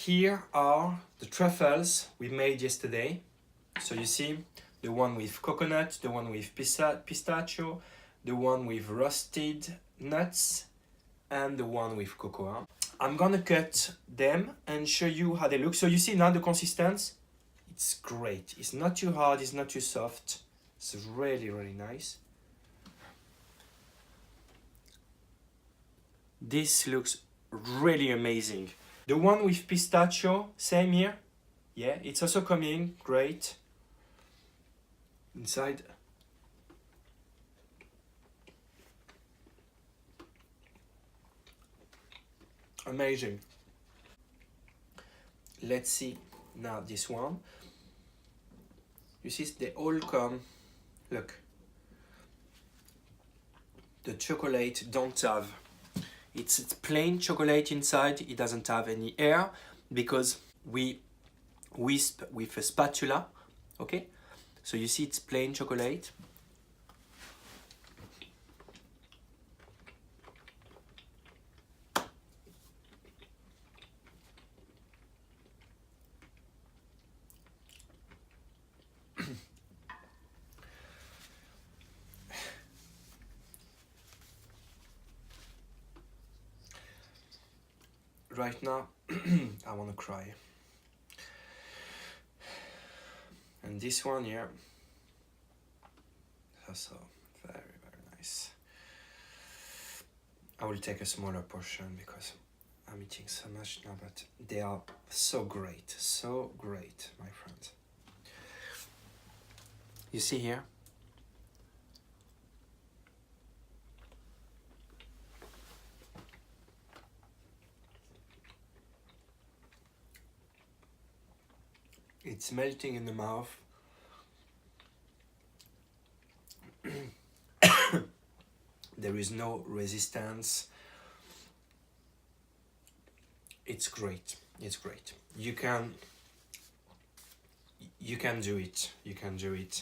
here are the truffles we made yesterday. So you see the one with coconut, the one with pistachio, the one with roasted nuts, and the one with cocoa. I'm gonna cut them and show you how they look. So you see now the consistency, it's great. It's not too hard, it's not too soft. It's really, really nice. This looks really amazing. The one with pistachio, same here. Yeah, it's also coming, great. Inside. Amazing. Let's see now this one. You see, they all come, look. The chocolate don't have, it's plain chocolate inside, it doesn't have any air because we wisp with a spatula, okay? So you see it's plain chocolate. Right now, I want to cry. And this one here, also very, very nice. I will take a smaller portion because I'm eating so much now, but they are so great, my friends. You see here? It's melting in the mouth. There is no resistance. It's great. It's great. You can do it. You can do it.